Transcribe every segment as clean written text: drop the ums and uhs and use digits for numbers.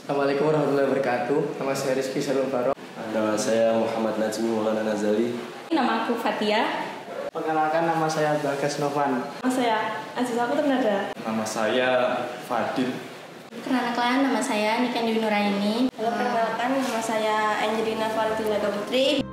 Assalamualaikum warahmatullahi wabarakatuh. Nama saya Rizky Shalom Faro. Nama saya Muhammad Najmi Maulana Nazali. Nama aku Fatia. Perkenalkan, nama saya Bagas Novan. Nama saya Aziza Putranada. Nama saya Fadil. Perkenalkan, nama saya Nika Dewi Nuraini. Halo, perkenalkan nama saya Angelina Valentina Putri.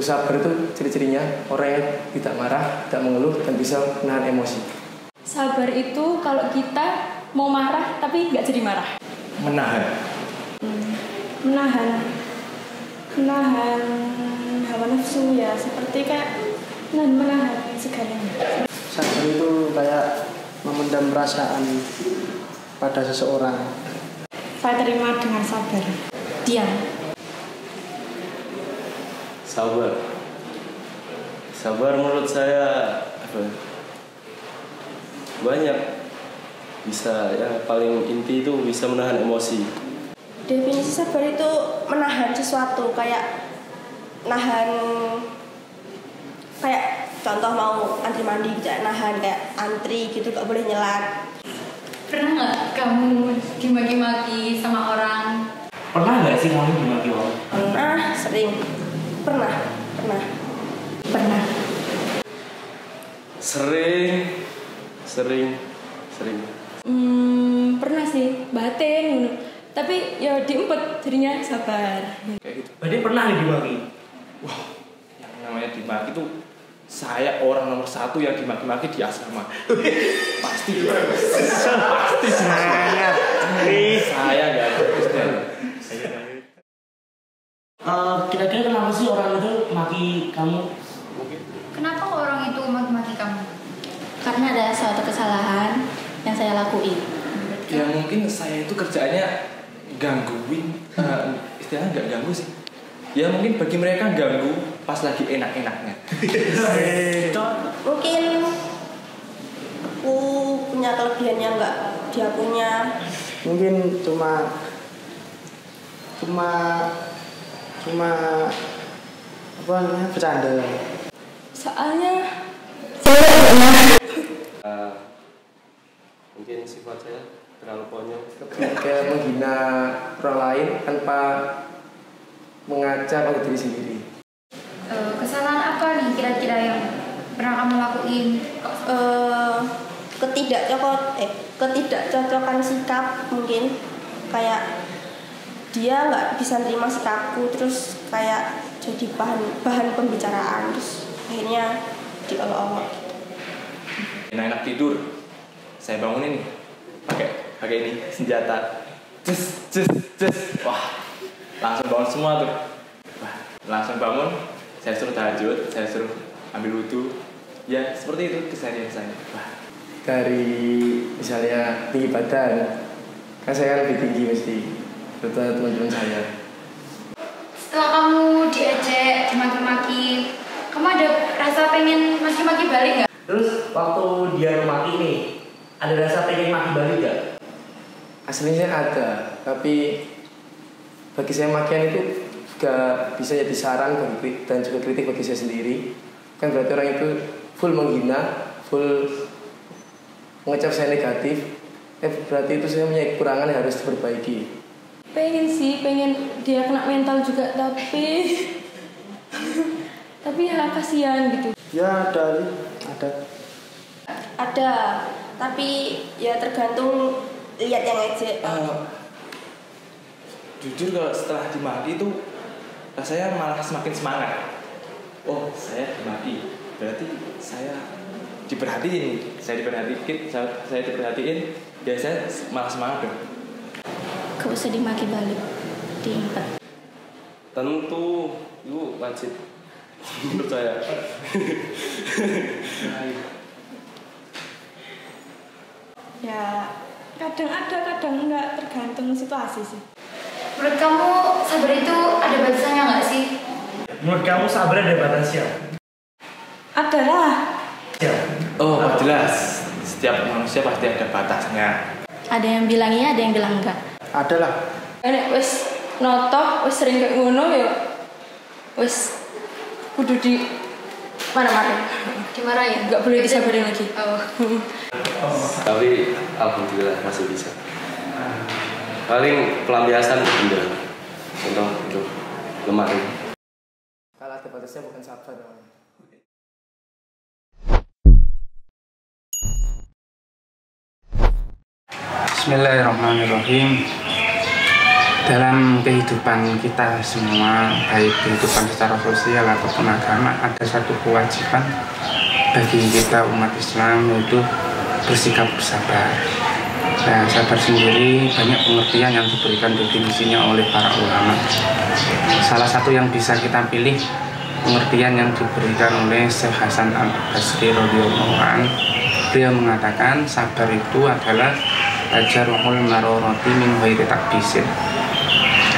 Sabar itu ciri-cirinya orang yang tidak marah, tidak mengeluh, dan bisa menahan emosi. Sabar itu kalau kita mau marah tapi nggak jadi marah. Menahan. Menahan hawa nafsu ya, seperti kayak menahan segalanya. Sabar itu kayak memendam perasaan pada seseorang. Saya terima dengan sabar. Diam. Sabar menurut saya banyak, bisa ya, paling inti itu bisa menahan emosi. Definisi sabar itu menahan sesuatu, kayak contoh mau antri mandi gitu, nahan kayak antri gitu, gak boleh nyelat. Pernah nggak kamu dimaki-maki sama orang? Pernah nggak sih kamu dimaki orang? Sering. Pernah. Sering. Pernah sih, batin. Tapi ya diempet, jadinya sabar. Kayak gitu. Berarti pernah nih dimaki? Wah, yang namanya dimaki itu saya orang nomor 1 yang dimaki-maki di asrama. Pasti saya. Saya nggak ada. Kira-kira kenapa sih orang itu maki kamu? Kenapa orang itu maki-maki kamu? Karena ada suatu kesalahan yang saya lakuin. Ya mungkin saya itu kerjaannya gangguin, istilahnya nggak ganggu sih. Ya mungkin bagi mereka ganggu pas lagi enak-enaknya. Mungkin aku punya kelebihan yang nggak dia punya. Mungkin cuma apa namanya, bercanda. Soalnya Mungkin sifat saya terlalu konyol. Kayak menghina orang lain tanpa mengacak pada diri sendiri. Kesalahan apa nih kira-kira yang pernah kamu lakuin? Ketidakcocokan sikap, mungkin kayak dia nggak bisa nerima sikapku, terus kayak jadi bahan pembicaraan, terus akhirnya diolok-olok. Enak-enak tidur, saya bangunin nih pakai ini senjata, cus. Wah, langsung bangun semua tuh. Wah, langsung bangun, saya suruh tahajud, saya suruh ambil wudhu. Ya seperti itu keseharian saya. Wah. Dari misalnya tinggi badan, kan saya lebih tinggi mesti daripada teman-teman saya. Setelah kamu diejek, dimaki-maki, kamu ada rasa pengen maki-maki balik nggak? Terus waktu dia maki nih, ada rasa pengen maki balik nggak? Aslinya ada, tapi bagi saya makian itu juga bisa jadi saran dan juga kritik bagi saya sendiri. Kan berarti orang itu full menghina, full mengecap saya negatif. Berarti itu saya punya kekurangan yang harus diperbaiki. pengen dia kena mental juga, tapi ya kasihan gitu. Ya Ada, tapi ya tergantung lihat yang ngejek. Jujur kalau setelah dimaki itu rasanya malah semakin semangat. Oh, saya dimaki, berarti saya diperhatiin, ya saya malah semangat dong. Gak usah dimaki balik, diimpet. Tentu itu wajib menurut saya. Ya kadang ada, kadang enggak, tergantung situasi sih. Menurut kamu sabar itu ada batasannya nggak Menurut kamu sabar ada batasnya? Adalah. Ya. Oh, jelas. Setiap manusia pasti ada batasnya. Ada yang bilang iya, ada yang bilang enggak. Ada lah. Nek wis notok, wis sering kayak ngono ya wis kudu di mana-mana. Dimarahin? Enggak boleh disabarin lagi. Oh. Tapi alhamdulillah masih bisa. Paling pelampiasan bener untuk lemah ini. Kalau ada batasnya bukan sabar namanya. Bismillahirrahmanirrahim. Dalam kehidupan kita semua, baik kehidupan secara sosial ataupun agama, ada satu kewajiban bagi kita umat Islam, yaitu bersikap bersabar. Nah, sabar sendiri banyak pengertian yang diberikan definisinya oleh para ulama. Salah satu yang bisa kita pilih pengertian yang diberikan oleh Syekh Hasan Al-Basri radhiyallahu anhu. Beliau mengatakan sabar itu adalah tajarruhul marorati min ghairi takbisin.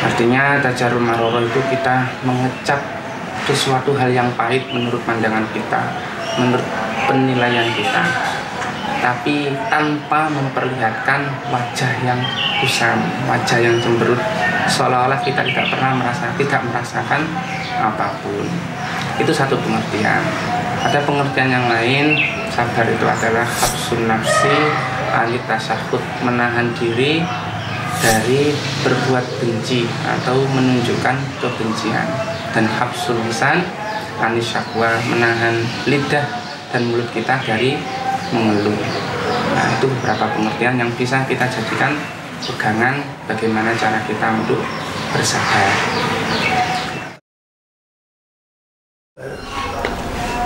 Artinya tajarrul maroro itu kita mengecap sesuatu hal yang pahit menurut pandangan kita, menurut penilaian kita, tapi tanpa memperlihatkan wajah yang kusam, wajah yang cemberut, seolah-olah kita tidak merasakan apapun. Itu satu pengertian. Ada pengertian yang lain, sabar itu adalah habsun nafsi alit tasyahud, menahan diri dari berbuat benci atau menunjukkan kebencian, dan habsul lisan anis syakwa, menahan lidah dan mulut kita dari mengeluh. Nah, itu beberapa pengertian yang bisa kita jadikan pegangan bagaimana cara kita untuk bersabar.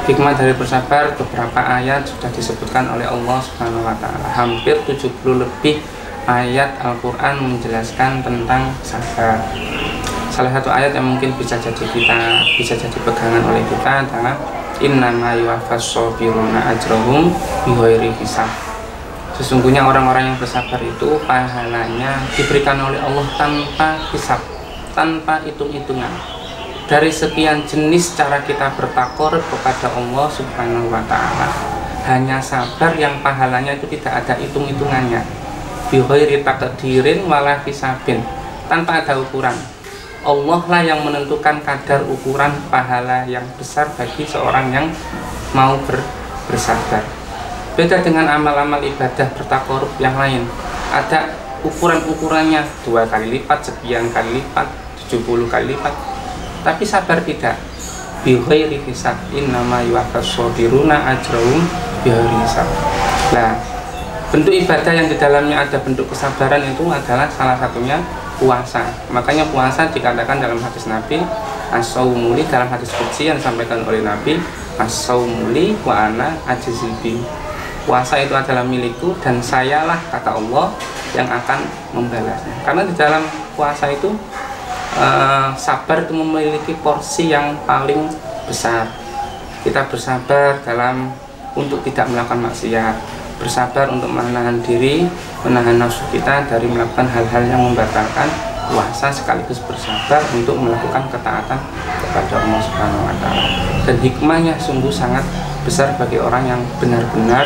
Hikmah dari bersabar, beberapa ayat sudah disebutkan oleh Allah Subhanahu wa taala. Hampir 70 lebih ayat Al-Qur'an menjelaskan tentang sabar. Salah satu ayat yang mungkin bisa jadi pegangan oleh kita adalah innama yuwaffas shobiruna ajrahum bighairi hisab. Sesungguhnya orang-orang yang bersabar itu pahalanya diberikan oleh Allah tanpa hisab, tanpa hitung-hitungan. Dari sekian jenis cara kita bertakorup kepada Allah Subhanahu wa taala, hanya sabar yang pahalanya itu tidak ada hitung-hitungannya. Bighairi taqdirin wala hisabin, tanpa ada ukuran. Allah lah yang menentukan kadar ukuran pahala yang besar bagi seorang yang mau bersabar. Beda dengan amal-amal ibadah bertakorup yang lain, ada ukuran-ukurannya, 2 kali lipat, sekian kali lipat, 70 kali lipat. Tapi sabar tidak. Bighairi hisab, innama yuwaffas shobiruna ajrahum bighairi hisab. Nah, bentuk ibadah yang di dalamnya ada bentuk kesabaran itu adalah salah satunya puasa. Makanya puasa dikatakan dalam hadis Nabi as-shaumuli, dalam hadis qudsi yang disampaikan oleh Nabi, as-shaumuli wa ana ajzibi. Puasa itu adalah milikku dan sayalah, kata Allah, yang akan membalasnya. Karena di dalam puasa itu sabar itu memiliki porsi yang paling besar. Kita bersabar untuk tidak melakukan maksiat, bersabar untuk menahan diri, menahan nafsu kita dari melakukan hal-hal yang membatalkan puasa, sekaligus bersabar untuk melakukan ketaatan kepada Allah Subhanahu wa taala. Dan hikmahnya sungguh sangat besar bagi orang yang benar-benar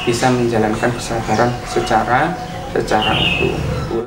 bisa menjalankan kesabaran secara utuh.